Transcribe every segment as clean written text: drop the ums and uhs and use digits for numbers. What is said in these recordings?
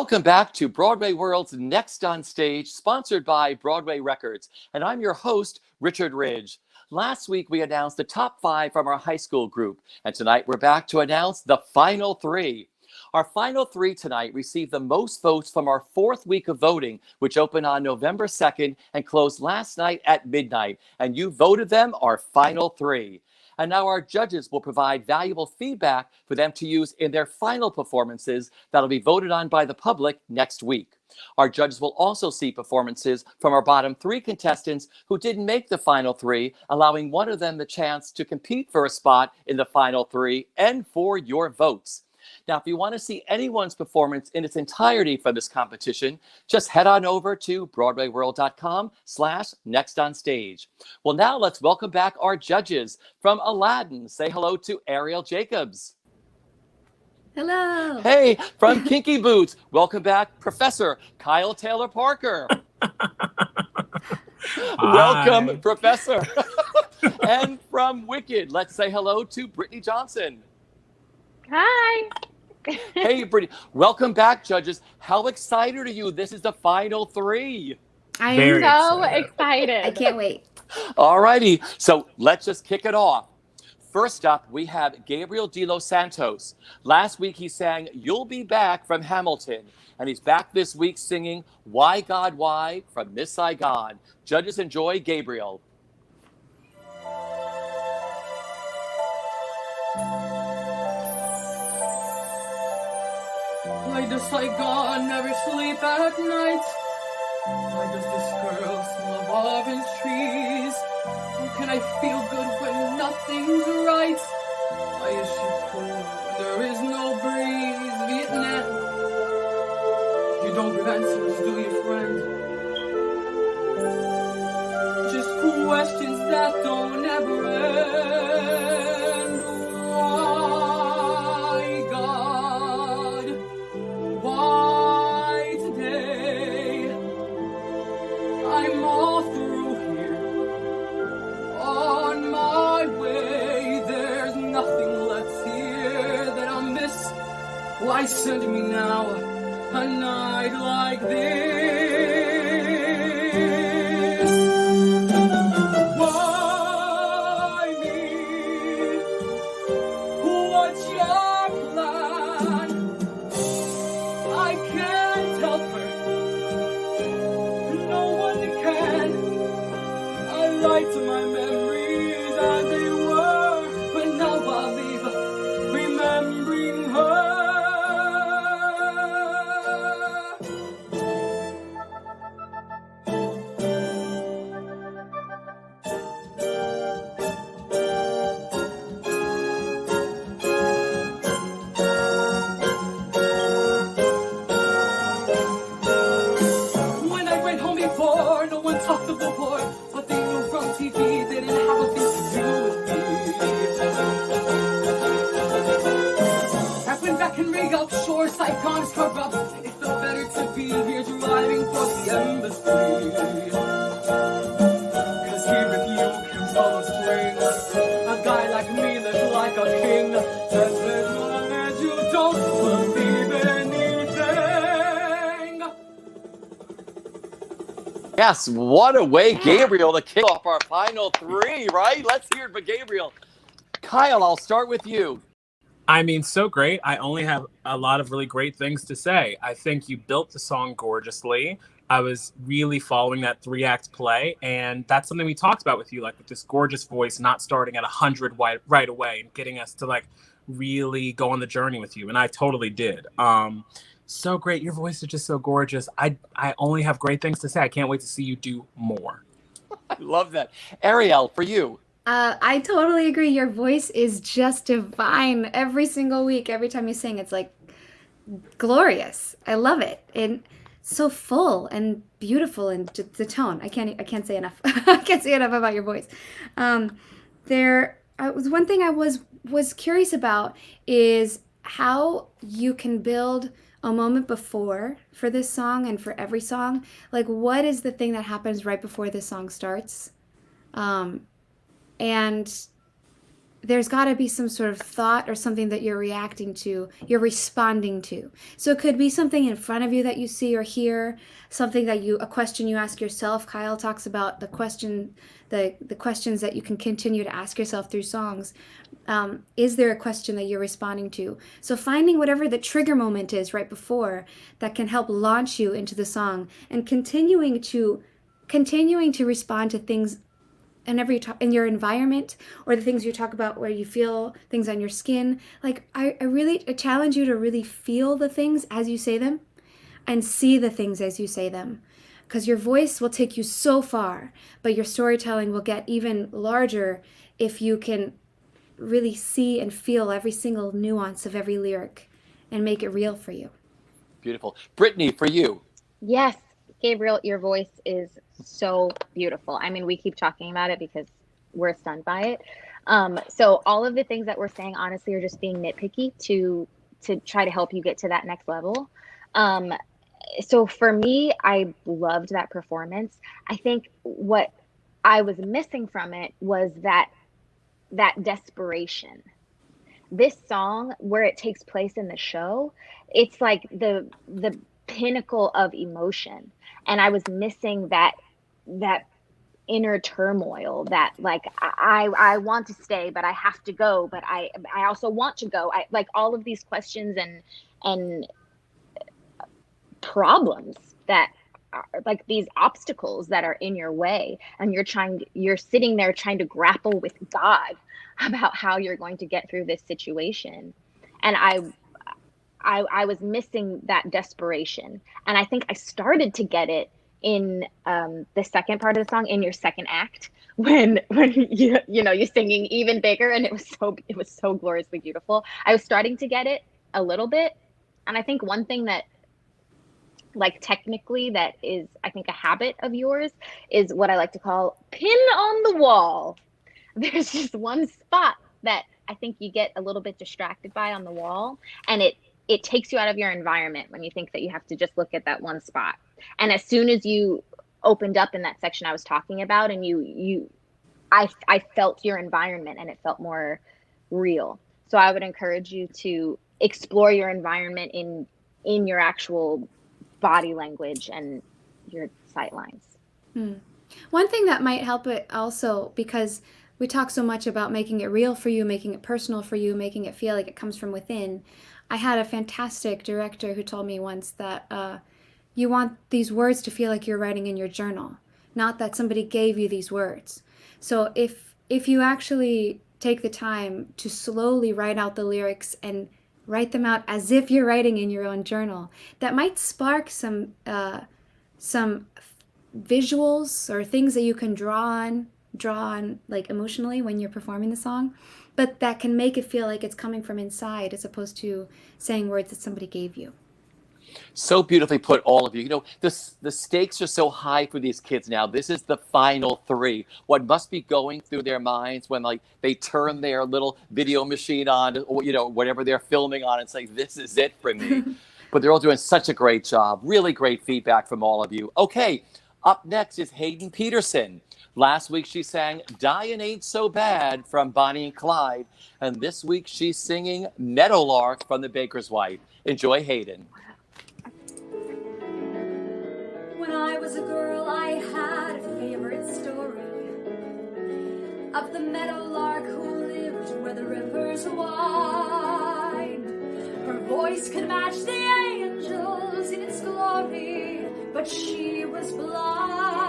Welcome back to Broadway World's Next on Stage, sponsored by Broadway Records. And I'm your host, Richard Ridge. Last week, we announced the top 5 from our high school group. And tonight, we're back to announce the final 3. Our final 3 tonight received the most votes from our 4th week of voting, which opened on November 2nd and closed last night at midnight. And you voted them our final 3. And now our judges will provide valuable feedback for them to use in their final performances that'll be voted on by the public next week. Our judges will also see performances from our bottom 3 contestants who didn't make the final 3, allowing one of them the chance to compete for a spot in the final 3 and for your votes. Now, if you want to see anyone's performance in its entirety for this competition, just head on over to BroadwayWorld.com/nextonstage. Well, now let's welcome back our judges. From Aladdin, say hello to Ariel Jacobs. Hello. Hey, from Kinky Boots, welcome back Professor Kyle Taylor Parker. Welcome, Professor. And from Wicked, let's say hello to Brittany Johnson. Hi. Hey, Brittany. Welcome back, judges. How excited are you? This is the final 3. I am am so excited. I can't wait. All righty. So let's just kick it off. First up, we have Gabriel De Los Santos. Last week, he sang You'll Be Back from Hamilton. And he's back this week singing Why God Why from Miss Saigon. Judges, enjoy Gabriel. Why does Saigon never sleep at night? Why does this girl smell of orange trees? How can I feel good when nothing's right? Why is she cold when there is no breeze? Vietnam, you don't give answers, do you, friend? Just questions that don't ever end. Why, God? Why today? I'm all through here, on my way. There's nothing left here that I'll miss. Why send me now a night like this? Why me? What's your plan? I can't help her. No one can. I lied to my memories as they were, but now I'll leave remembering her. When I went home before, no one talked of the war. What they knew from TV didn't have a thing to do with me. I've back in Rio, sure, Saigon's corrupt. It felt better to be here driving for the embassy. Cause here with you comes all the strings. A guy like me lives like a king. Just as long as you don't believe anything. Yes, what a way, Gabriel, to kick off our final 3, right? Let's hear it for Gabriel. Kyle, I'll start with you. I mean, so great. I only have a lot of really great things to say. I think you built the song gorgeously. I was really following that 3-act play, and that's something we talked about with you, like with this gorgeous voice, not starting at 100 right away and getting us to like really go on the journey with you. And I totally did. So great. Your voice is just so gorgeous. I only have great things to say. I can't wait to see you do more. I love that. Ariel, for you. I totally agree. Your voice is just divine. Every single week, every time you sing, it's like glorious. I love it. And so full and beautiful, and the tone. I can't say enough. I can't say enough about your voice. There was one thing I was curious about is how you can build a moment before for this song and for every song. Like, what is the thing that happens right before the song starts? And there's got to be some sort of thought or something that you're reacting to, you're responding to. So it could be something in front of you that you see or hear, something that a question you ask yourself. Kyle talks about the questions that you can continue to ask yourself through songs. Is there a question that you're responding to? So finding whatever the trigger moment is right before that can help launch you into the song, and continuing to respond to things in your environment, or the things you talk about where you feel things on your skin. Like I really challenge you to really feel the things as you say them and see the things as you say them, because your voice will take you so far, but your storytelling will get even larger if you can really see and feel every single nuance of every lyric and make it real for you. Beautiful. Brittany, for you. Yes, Gabriel, your voice is so beautiful. I mean, we keep talking about it because we're stunned by it. So all of the things that we're saying, honestly, are just being nitpicky to try to help you get to that next level. So for me, I loved that performance. I think what I was missing from it was that desperation. This song, where it takes place in the show, it's like the pinnacle of emotion, and I was missing that inner turmoil, that like I want to stay but I have to go, but I also want to go. I like all of these questions and problems that are like these obstacles that are in your way, and you're sitting there trying to grapple with God about how you're going to get through this situation. And I was missing that desperation, and I think I started to get it in the second part of the song, in your second act, when you're singing even bigger, and it was so gloriously beautiful. I was starting to get it a little bit, and I think one thing that, like, technically that is, I think, a habit of yours is what I like to call pin on the wall. There's just one spot that I think you get a little bit distracted by on the wall, and it takes you out of your environment when you think that you have to just look at that one spot. And as soon as you opened up in that section I was talking about, and I felt your environment, and it felt more real. So I would encourage you to explore your environment in your actual body language and your sight lines. One thing that might help it also, because we talk so much about making it real for you, making it personal for you, making it feel like it comes from within. I had a fantastic director who told me once that you want these words to feel like you're writing in your journal, not that somebody gave you these words. So if you actually take the time to slowly write out the lyrics and write them out as if you're writing in your own journal, that might spark some visuals or things that you can draw on like emotionally when you're performing the song, but that can make it feel like it's coming from inside as opposed to saying words that somebody gave you. So beautifully put, all of you. You know, the stakes are so high for these kids now. This is the final three. What must be going through their minds when, like, they turn their little video machine on, or, you know, whatever they're filming on, and say, this is it for me. But they're all doing such a great job. Really great feedback from all of you. Okay, up next is Hayden Peterson. Last week she sang "Dying Ain't So Bad" from Bonnie and Clyde. And this week she's singing "Meadowlark" from The Baker's Wife. Enjoy Hayden. When I was a girl, I had a favorite story of the meadowlark who lived where the rivers wind. Her voice could match the angels in its glory, but she was blind.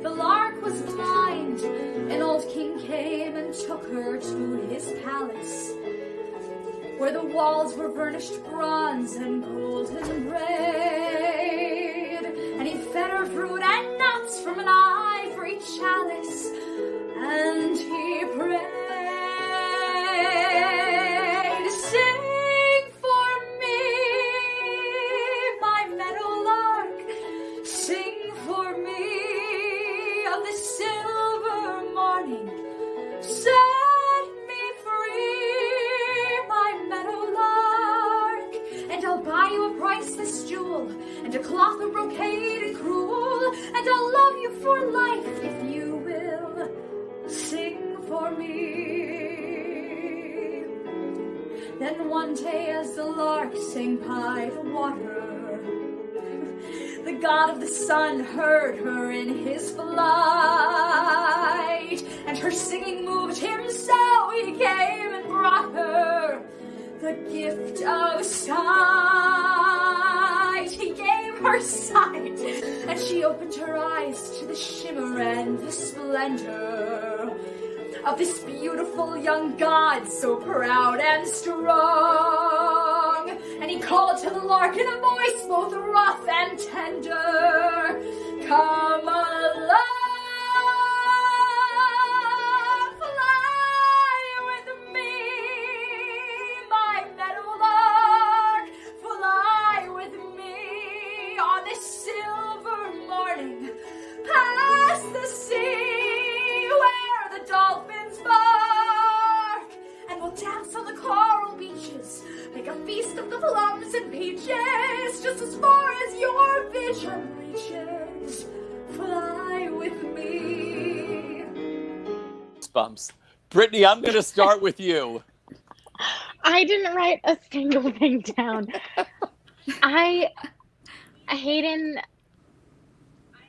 The lark was blind. An old king came and took her to his palace, where the walls were burnished bronze and golden braid. And he fed her fruit and nuts from an ivory chalice, and he prayed, "Sing for me, my meadowlark, sing for me of the silver morning. Set me free, my meadowlark, and I'll buy you a priceless jewel, and a cloth of brocade and crewel, and I'll love you for life if you will sing for me." Then one day as the lark sang by the water, the god of the sun heard her in his flight, and her singing moved him so he came and brought her the gift of sight. He gave her sight, and she opened her eyes to the shimmer and the splendor of this beautiful young god, so proud and strong. And he called to the lark in a voice both rough and tender, "Come alive, fly with me, my meadowlark, fly with me on this silver morning, past the sea where the dolphins bark, and we'll dance on the coral beaches, make a feast of the plums and peaches, just as far as your vision reaches. Fly with me." Bumps. Brittany, I'm going to start with you. I didn't write a single thing down. Hayden,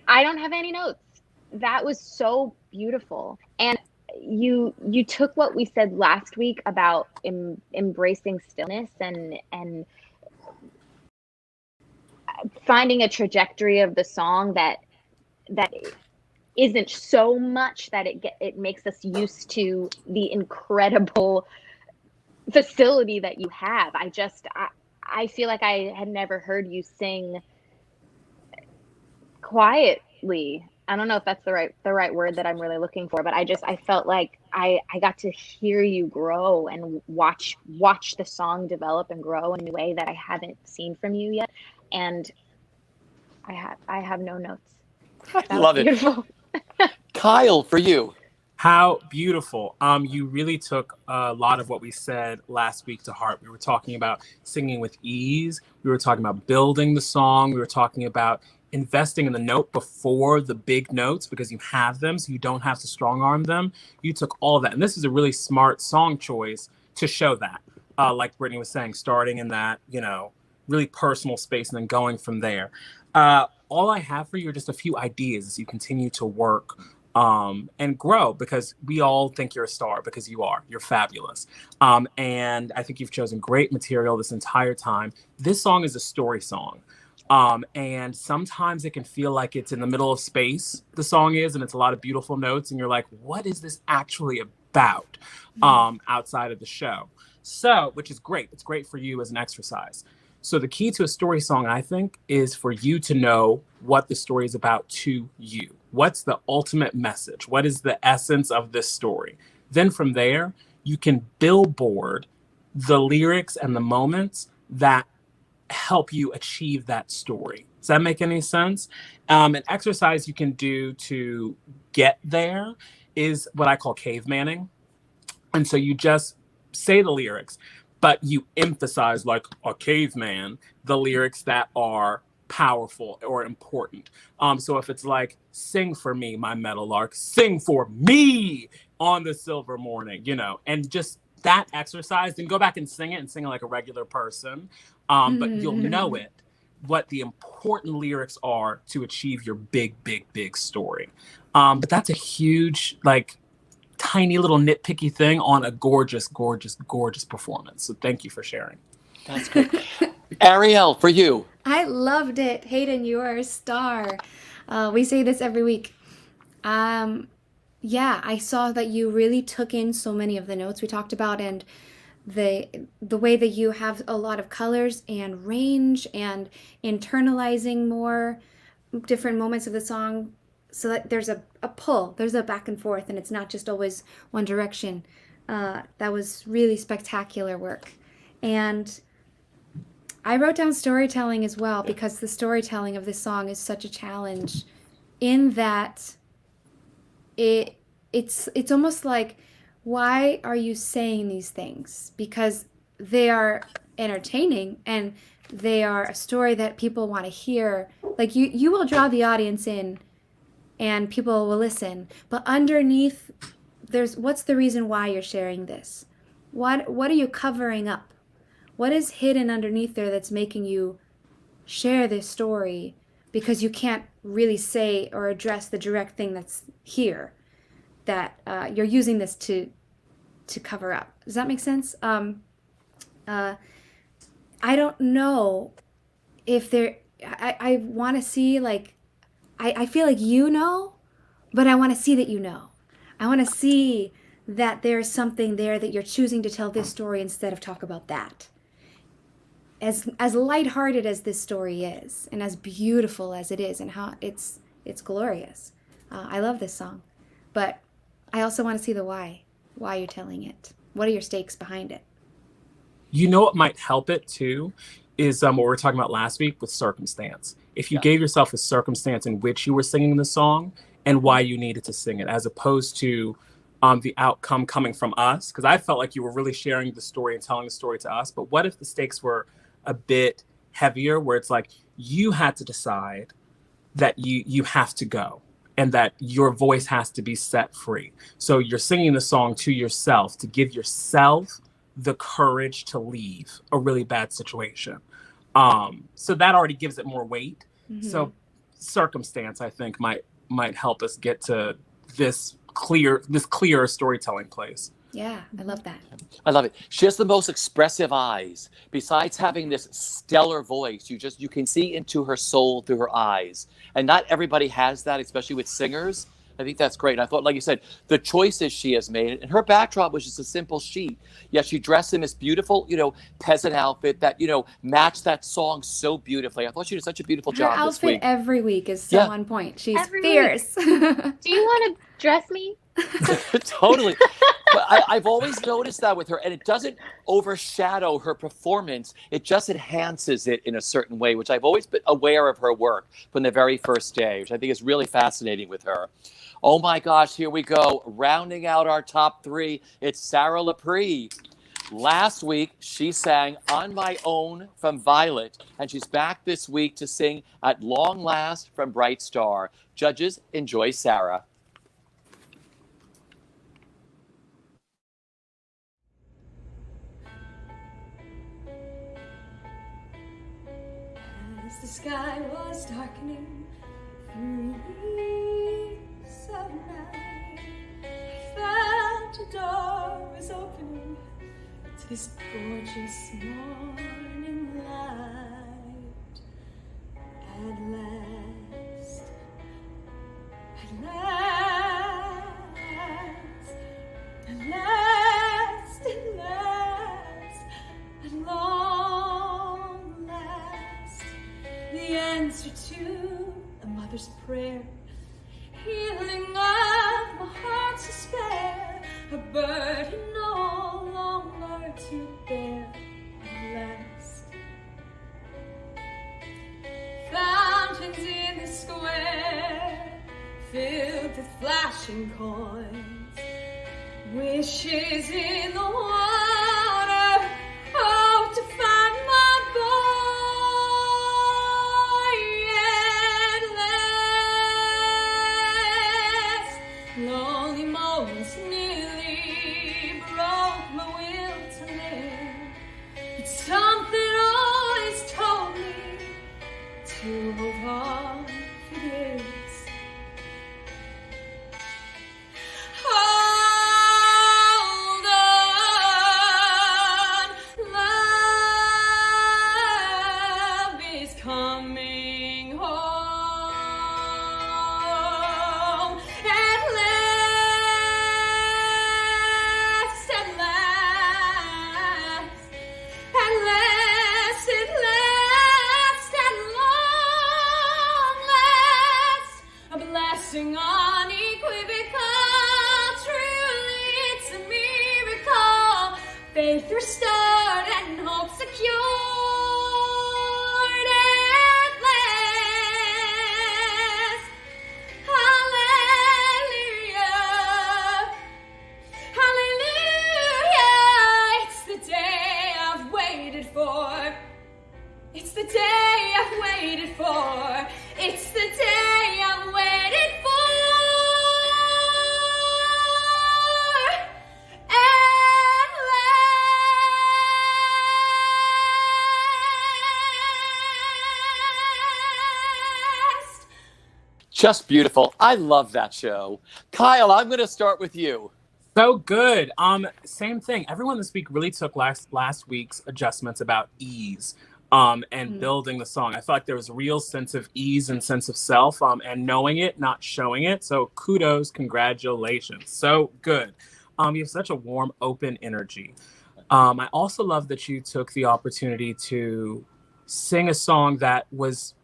I don't have any notes. That was so beautiful. And you took what we said last week about embracing stillness and finding a trajectory of the song that isn't so much that it makes us used to the incredible facility that you have. I feel like I had never heard you sing quietly. I don't know if that's the right word that I'm really looking for, but I felt like I got to hear you grow and watch the song develop and grow in a way that I haven't seen from you yet. And I have no notes. I love it. Beautiful. Kyle, for you. How beautiful. You really took a lot of what we said last week to heart. We were talking about singing with ease. We were talking about building the song. We were talking about investing in the note before the big notes because you have them, so you don't have to strong arm them. You took all of that. And this is a really smart song choice to show that. Like Brittany was saying, starting in that, really personal space and then going from there. All I have for you are just a few ideas as you continue to work and grow, because we all think you're a star because you are. You're fabulous. And I think you've chosen great material this entire time. This song is a story song. And sometimes it can feel like it's in the middle of space, the song is, and it's a lot of beautiful notes. And you're like, what is this actually about outside of the show? So, which is great. It's great for you as an exercise. So the key to a story song, I think, is for you to know what the story is about to you. What's the ultimate message? What is the essence of this story? Then from there, you can billboard the lyrics and the moments that help you achieve that story. Does that make any sense? An exercise you can do to get there is what I call cavemanning. And so you just say the lyrics, but you emphasize, like a caveman, the lyrics that are powerful or important. So if it's like, sing for me, my meadowlark, sing for me on the silver morning, and just that exercise, then go back and sing it like a regular person. But you'll know what the important lyrics are to achieve your big, big, big story. But that's a huge, tiny little nitpicky thing on a gorgeous, gorgeous, gorgeous performance. So thank you for sharing. That's great. Ariel, for you. I loved it. Hayden, you are a star. We say this every week. Yeah, I saw that you really took in so many of the notes we talked about, and the way that you have a lot of colors and range and internalizing more different moments of the song, so that there's a pull, there's a back and forth, and it's not just always one direction. That was really spectacular work. And I wrote down storytelling as well, because the storytelling of this song is such a challenge in that it's almost like, why are you saying these things? Because they are entertaining and they are a story that people want to hear. Like you will draw the audience in and people will listen. But underneath, what's the reason why you're sharing this? What are you covering up? What is hidden underneath there that's making you share this story because you can't really say or address the direct thing that's here, that you're using this to cover up. Does that make sense? I don't know if there, I want to see, like, I feel like you know, but I want to see that you know. I want to see that there's something there that you're choosing to tell this story instead of talk about that. As lighthearted as this story is, and as beautiful as it is, and how it's glorious. I love this song, but I also want to see the why you're telling it. What are your stakes behind it? You know what might help it too is what we were talking about last week with circumstance. If you gave yourself a circumstance in which you were singing the song and why you needed to sing it, as opposed to the outcome coming from us, because I felt like you were really sharing the story and telling the story to us. But what if the stakes were a bit heavier, where it's like you had to decide that you have to go and that your voice has to be set free. So you're singing the song to yourself to give yourself the courage to leave a really bad situation. So that already gives it more weight. Mm-hmm. So circumstance, I think, might help us get to this clear storytelling place. Yeah, I love that. I love it. She has the most expressive eyes. Besides having this stellar voice, you can see into her soul through her eyes. And not everybody has that, especially with singers. I think that's great. And I thought, like you said, the choices she has made, and her backdrop was just a simple sheet. Yet she dressed in this beautiful, peasant outfit that, matched that song so beautifully. I thought she did such a beautiful job this week. Her outfit every week is so on point. She's fierce. Do you want to dress me? Totally. But I've always noticed that with her, and it doesn't overshadow her performance. It just enhances it in a certain way, which I've always been aware of her work from the very first day, which I think is really fascinating with her. Oh my gosh, here we go. Rounding out our top three, it's Sarah Lepre. Last week, she sang On My Own from Violet, and she's back this week to sing At Long Last from Bright Star. Judges, enjoy Sarah. As the sky was darkening through leaves of night, I felt a door was opening to this gorgeous morning light. At last, at last, at last, at last, at long last, the answer to a mother's prayer, healing of my heart's despair, a burden no longer to bear. At last, fountains in the square filled with flashing coins, wishes in the water, hope to find my boy. Endless lonely moments nearly broke my will to live, but something always told me to hold on for this. Hold on, love is coming home. At last, at last, at last, at last, at long last, a blessing unequivocal. Truly, it's a miracle. Faith restored and hope secured. At last, hallelujah, hallelujah. It's the day I've waited for. It's the day I've waited for. It's the day I've waited for. Just beautiful. I love that show. Kyle, I'm going to start with you. So good. Same thing. Everyone this week really took last week's adjustments about ease. And building the song. I felt like there was a real sense of ease and sense of self, and knowing it, not showing it. So kudos, congratulations. So good. You have such a warm, open energy. I also love that you took the opportunity to sing a song that was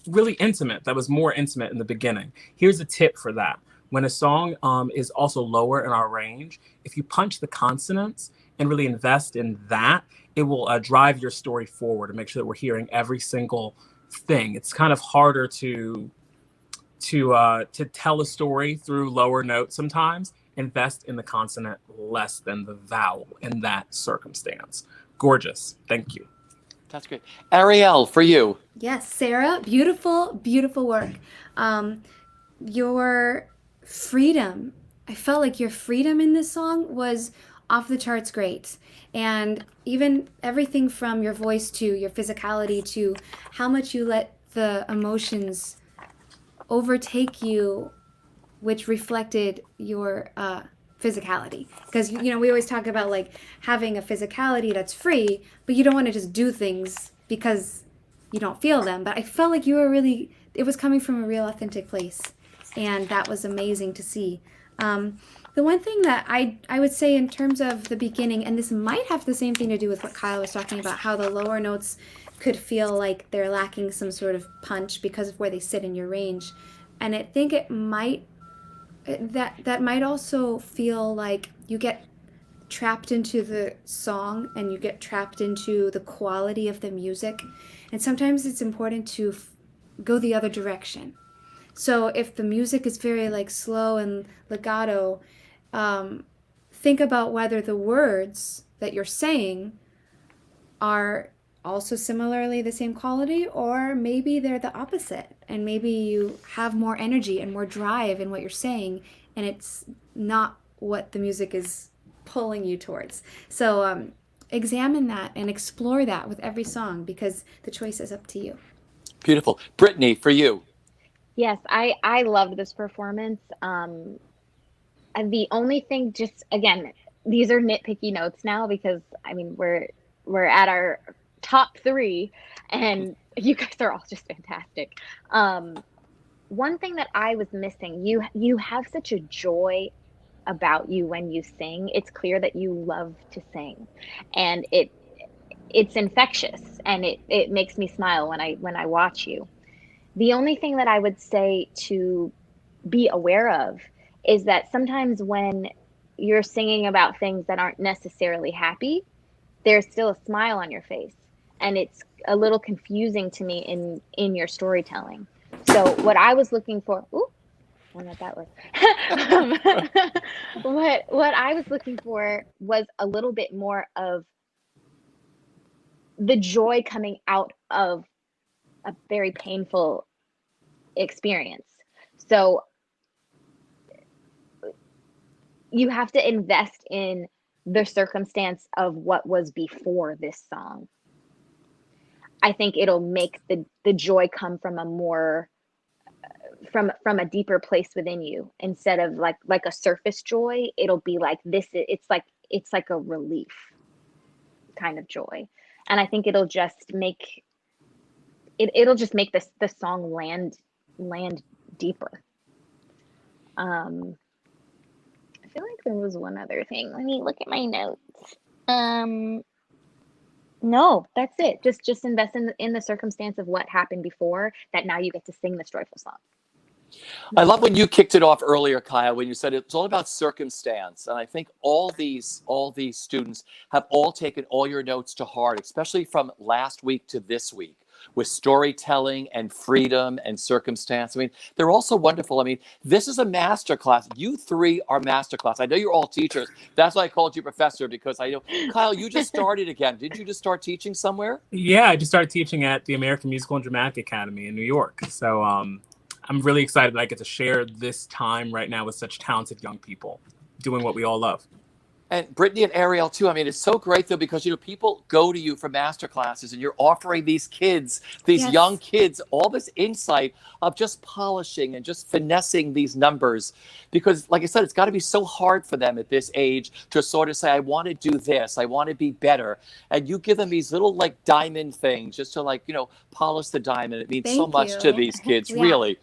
really intimate, that was more intimate in the beginning. Here's a tip for that. When a song is also lower in our range, if you punch the consonants and really invest in that, it will drive your story forward and make sure that we're hearing every single thing. It's kind of harder to tell a story through lower notes sometimes. Invest in the consonant less than the vowel in that circumstance. Gorgeous. Thank you. That's great. Ariel, for you. Yes, Sarah, beautiful, beautiful work. Your freedom, I felt like your freedom in this song was off the charts great. And even everything from your voice to your physicality to how much you let the emotions overtake you, which reflected your physicality. Because, you know, we always talk about like having a physicality that's free, but you don't want to just do things because you don't feel them. But I felt like you were really, it was coming from a real authentic place. And that was amazing to see. The one thing that I would say in terms of the beginning, and this might have the same thing to do with what Kyle was talking about, how the lower notes could feel like they're lacking some sort of punch because of where they sit in your range. And I think it might, that might also feel like you get trapped into the song and you get trapped into the quality of the music. And sometimes it's important to go the other direction. So if the music is very like slow and legato, think about whether the words that you're saying are also similarly the same quality, or maybe they're the opposite, and maybe you have more energy and more drive in what you're saying, and it's not what the music is pulling you towards. So examine that and explore that with every song, because the choice is up to you. Beautiful. Brittany, for you. Yes, I loved this performance. And the only thing, just again, these are nitpicky notes now because I mean we're at our top 3, and you guys are all just fantastic. One thing that I was missing, you have such a joy about you when you sing. It's clear that you love to sing, and it's infectious, and it makes me smile when I watch you. The only thing that I would say to be aware of is that sometimes when you're singing about things that aren't necessarily happy, there's still a smile on your face. And it's a little confusing to me in your storytelling. So what I was looking for, I don't know what that was. What I was looking for was a little bit more of the joy coming out of a very painful experience. So you have to invest in the circumstance of what was before this song. I think it'll make the joy come from a more from a deeper place within you, instead of like a surface joy. It'll be like this. It's like a relief kind of joy, and I think it'll just make it'll just make the song land deeper. I feel like there was one other thing. Let me look at my notes. No, that's it. Just invest in the circumstance of what happened before, that now you get to sing this joyful song. I love when you kicked it off earlier, Kyle, when you said it's all about circumstance. And I think all these students have all taken all your notes to heart, especially from last week to this week, with storytelling and freedom and circumstance. I mean, they're also wonderful. I mean, this is a masterclass. You 3 are masterclass. I know you're all teachers. That's why I called you professor, because I know, Kyle, you just started again. Did you just start teaching somewhere? Yeah, I just started teaching at the American Musical and Dramatic Academy in New York. So I'm really excited that I get to share this time right now with such talented young people doing what we all love. And Brittany and Ariel too. I mean, it's so great though, because people go to you for master classes and you're offering these kids, these Yes. young kids, all this insight of just polishing and just finessing these numbers. Because like I said, it's got to be so hard for them at this age to sort of say, I want to do this, I want to be better. And you give them these little like diamond things just to like, polish the diamond. It means so Thank much you. to these kids, Yeah. really.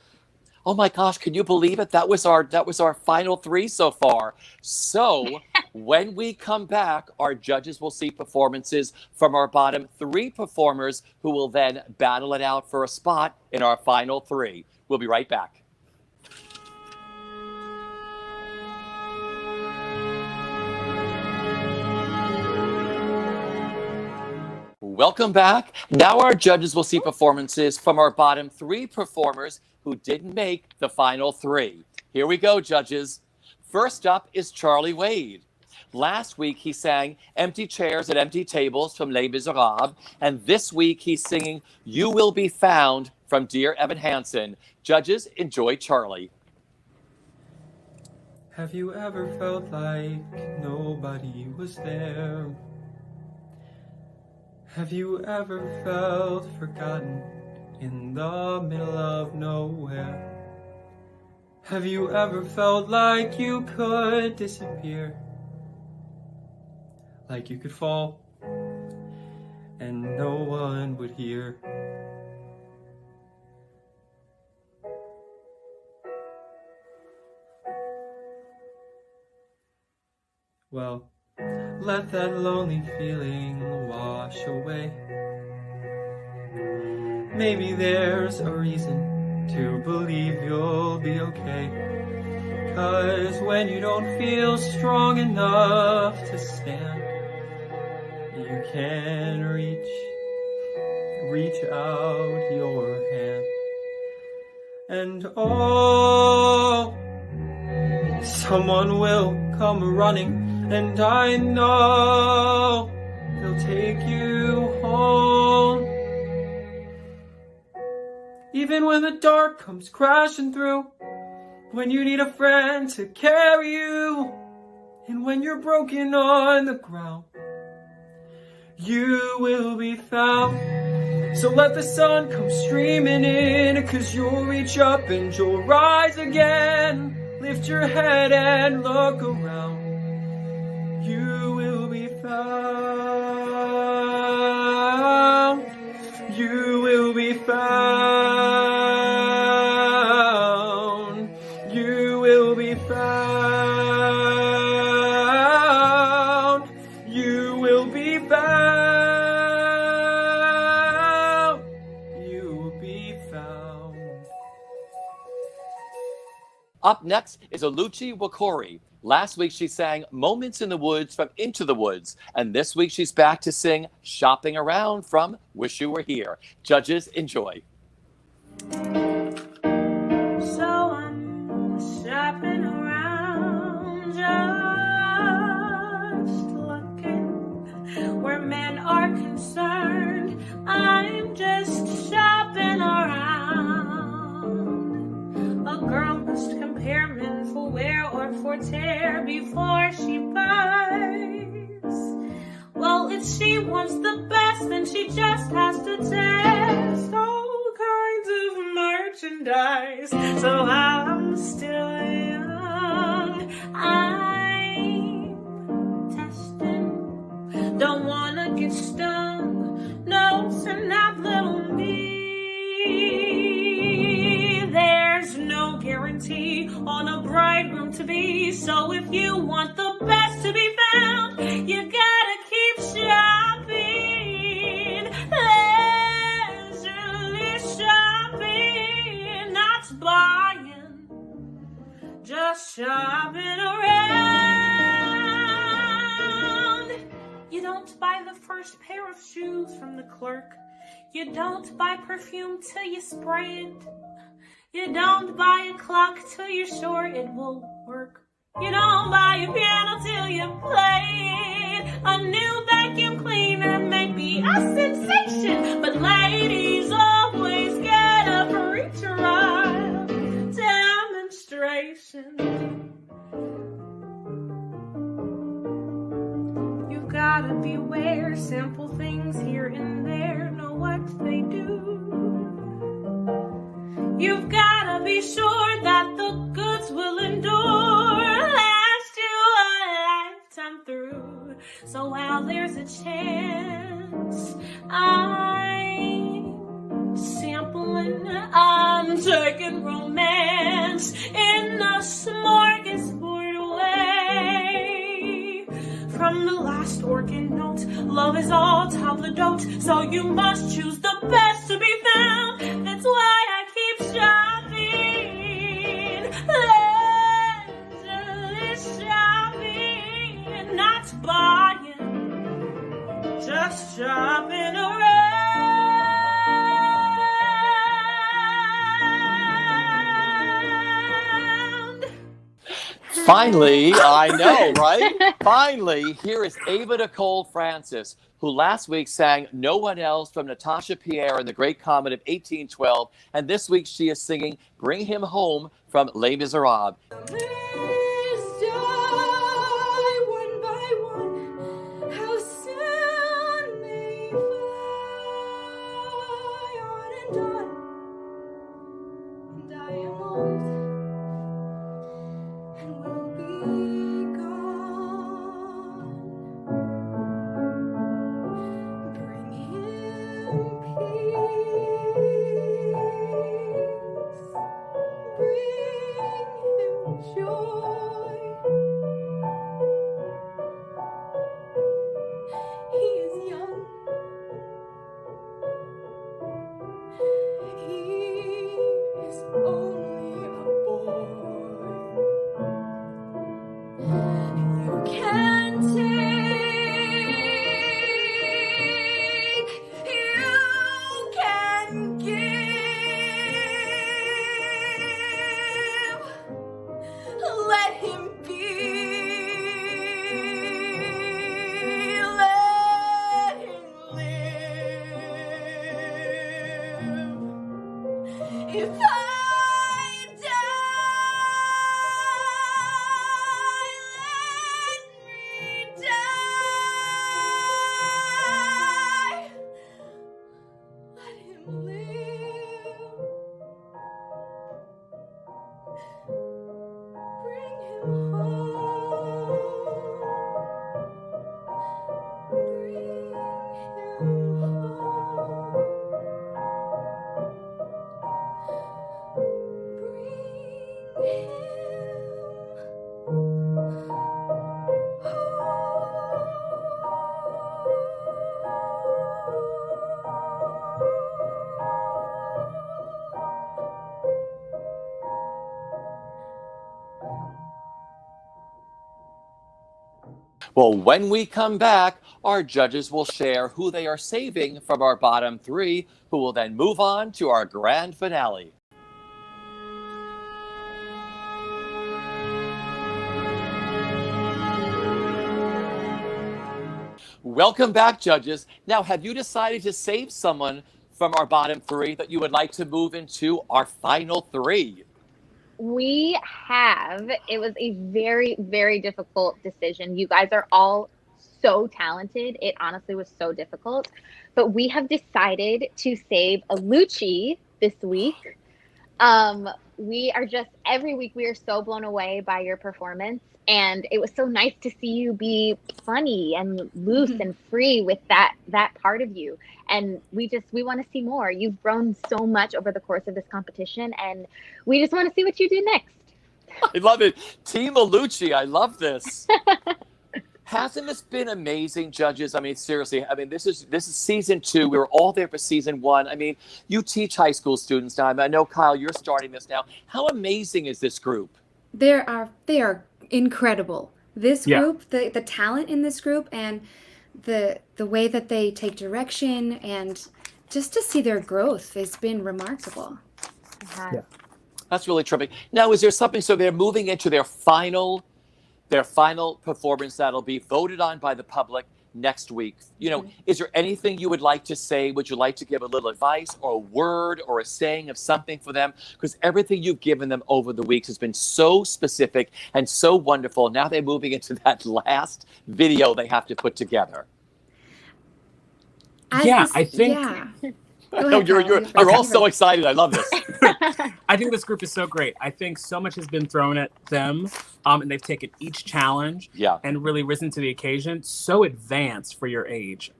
Oh my gosh, can you believe it? That was our final 3 so far. So when we come back, our judges will see performances from our bottom 3 performers who will then battle it out for a spot in our final 3. We'll be right back. Welcome back. Now our judges will see performances from our bottom 3 performers who didn't make the final 3. Here we go, judges. First up is Charlie Wade. Last week he sang Empty Chairs at Empty Tables from Les Miserables, and this week he's singing You Will Be Found from Dear Evan Hansen. Judges, enjoy Charlie. Have you ever felt like nobody was there? Have you ever felt forgotten in the middle of nowhere? Have you ever felt like you could disappear? Like you could fall and no one would hear? Well, let that lonely feeling wash away. Maybe there's a reason to believe you'll be okay. 'Cause when you don't feel strong enough to stand, you can reach out your hand. And oh, someone will come running, and I know they'll take you home. Even when the dark comes crashing through, when you need a friend to carry you, and when you're broken on the ground, you will be found. So let the sun come streaming in, 'cause you'll reach up and you'll rise again. Lift your head and look around. You will be found. You will be found. You will be found. You will be found. You will be found. Up next is Oluchi Wakori. Last week she sang Moments in the Woods from Into the Woods, and this week she's back to sing Shopping Around from Wish You Were Here. Judges, enjoy. So I'm shopping around, just looking where men are concerned. I'm just shopping around. A girl must compare men for wear or for tear before she buys. Well, if she wants the best, then she just has to test all kinds of merchandise. So I'm still young, I'm testing. Don't wanna get stung, no, sir, not little me. There's no guarantee on a bridegroom to be. So if you want the best to be found, you gotta keep shopping. Leisurely shopping, not buying, just shopping around. You don't buy the first pair of shoes from the clerk. You don't buy perfume till you spray it. You don't buy a clock till you're sure it will work. You don't buy a piano till you play it. A new vacuum cleaner may be a sensation, but ladies always get a free trial demonstration. gotta beware. Simple things here and there know what they do. You've gotta be sure that the goods will endure, last you a lifetime through. So while there's a chance, I'm sampling, I'm taking romance in a smorgasbord way. From the last organ note, love is all top the dote, so you must choose the best to be found. That's why I keep shopping, leisurely shopping, not buying, just shopping around. Finally, I know, right? Finally, here is Ava Nicole Francis, who last week sang No One Else from Natasha Pierre in The Great Comet of 1812. And this week she is singing Bring Him Home from Les Miserables. Birds die one by one. How soon they fly on and on. And I am old and will be gone. Bring him peace. Bring him joy. He is young. He is only a boy. You can take, you can give. Let him be, let him live. If I die, let me die. Let him live. Bring him home. Bring him home. Bring Well, when we come back, our judges will share who they are saving from our bottom three, who will then move on to our grand finale. Welcome back, judges. Now, have you decided to save someone from our bottom three that you would like to move into our final three? We have. It was a very, very difficult decision. You guys are all so talented. It honestly was so difficult. But we have decided to save Alucci this week. We are just, every week we are so blown away by your performance. And it was so nice to see you be funny and loose and free with that part of you. And we want to see more. You've grown so much over the course of this competition, and we just want to see what you do next. I love it. Team Alucci, I love this. Hasn't this been amazing, judges? I mean, seriously, I mean, this is season 2. We were all there for season 1. I mean, you teach high school students now. I know, Kyle, you're starting this now. How amazing is this group? They are incredible. This group, the talent in this group, and the way that they take direction, and just to see their growth has been remarkable. Yeah. That's really terrific. Now, is there something, so they're moving into their final performance that'll be voted on by the public. next week. Is there anything you would like to say? Would you like to give a little advice or a word or a saying of something for them? Because everything you've given them over the weeks has been so specific and so wonderful. Now they're moving into that last video they have to put together. I think Go ahead, You're all so excited. I love this. I think this group is so great. I think so much has been thrown at them, and they've taken each challenge and really risen to the occasion. So advanced for your age.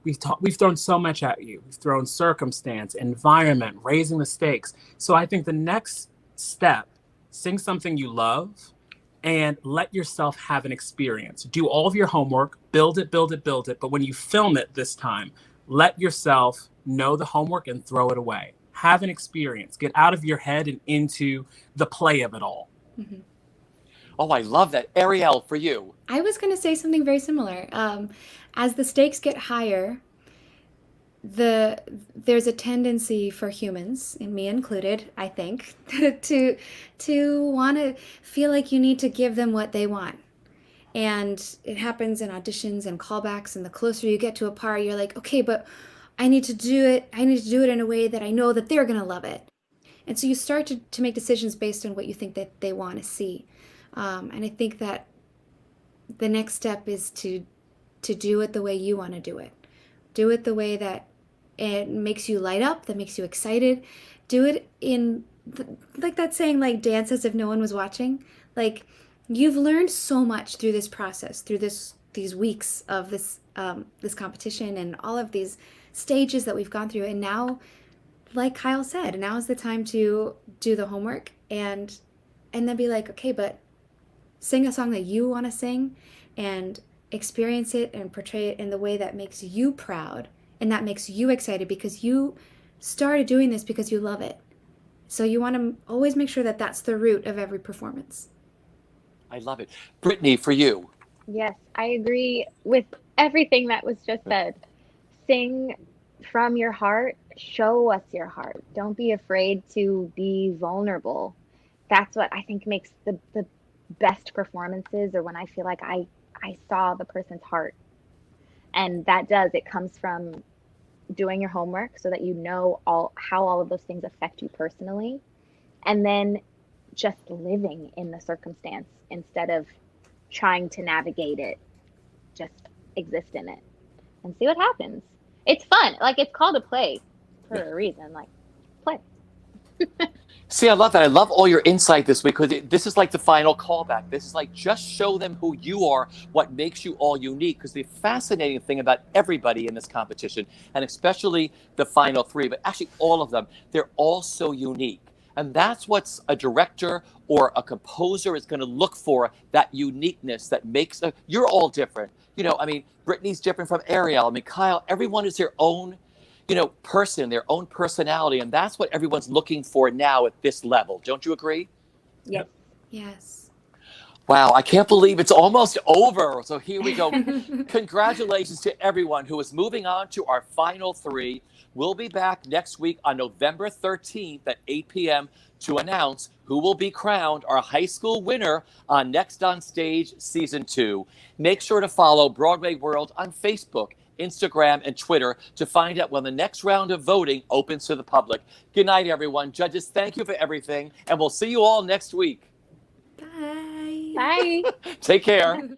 We've thrown so much at you. We've thrown circumstance, environment, raising the stakes. So I think the next step, sing something you love and let yourself have an experience. Do all of your homework, build it. But when you film it this time, let yourself know the homework and throw it away. Have an experience. Get out of your head and into the play of it all. Mm-hmm. Oh, I love that. Ariel, for you. I was going to say something very similar. As the stakes get higher, there's a tendency for humans, and me included, I think, to want to feel like you need to give them what they want. And it happens in auditions and callbacks, and the closer you get to a part, you're like, okay, but I need to do it in a way that I know that they're going to love it. And so you start to make decisions based on what you think that they want to see. And I think that the next step is to do it the way you want to do it. Do it the way that it makes you light up, that makes you excited. Do it in, like that saying, like, dance as if no one was watching. Like, you've learned so much through this process, through these weeks of this competition and all of these stages that we've gone through. And now, like Kyle said, now is the time to do the homework and then be like, okay, but sing a song that you want to sing and experience it and portray it in the way that makes you proud and that makes you excited, because you started doing this because you love it. So you want to always make sure that that's the root of every performance. I love it. Brittany, for you. Yes, I agree with everything that was just said. Sing from your heart. Show us your heart. Don't be afraid to be vulnerable. That's what I think makes the best performances, or when I feel like I saw the person's heart. And it comes from doing your homework so that you know how all of those things affect you personally. And then just living in the circumstance instead of trying to navigate it. Just exist in it and see what happens. It's fun. Like, it's called a play for a reason. Like, play. See, I love that. I love all your insight this week, because this is like the final callback. This is like, just show them who you are, what makes you all unique. Because the fascinating thing about everybody in this competition, and especially the final three, but actually all of them, they're all so unique. And that's what a director or a composer is going to look for, that uniqueness that makes you're all different. Brittany's different from Ariel. Kyle, everyone is their own, person, their own personality. And that's what everyone's looking for now at this level. Don't you agree? Yes. Yes. Wow, I can't believe it's almost over. So here we go. Congratulations to everyone who is moving on to our final three. We'll be back next week on November 13th at 8 p.m. to announce who will be crowned our high school winner on Next on Stage Season 2. Make sure to follow Broadway World on Facebook, Instagram, and Twitter to find out when the next round of voting opens to the public. Good night, everyone. Judges, thank you for everything, and we'll see you all next week. Bye. Bye. Take care.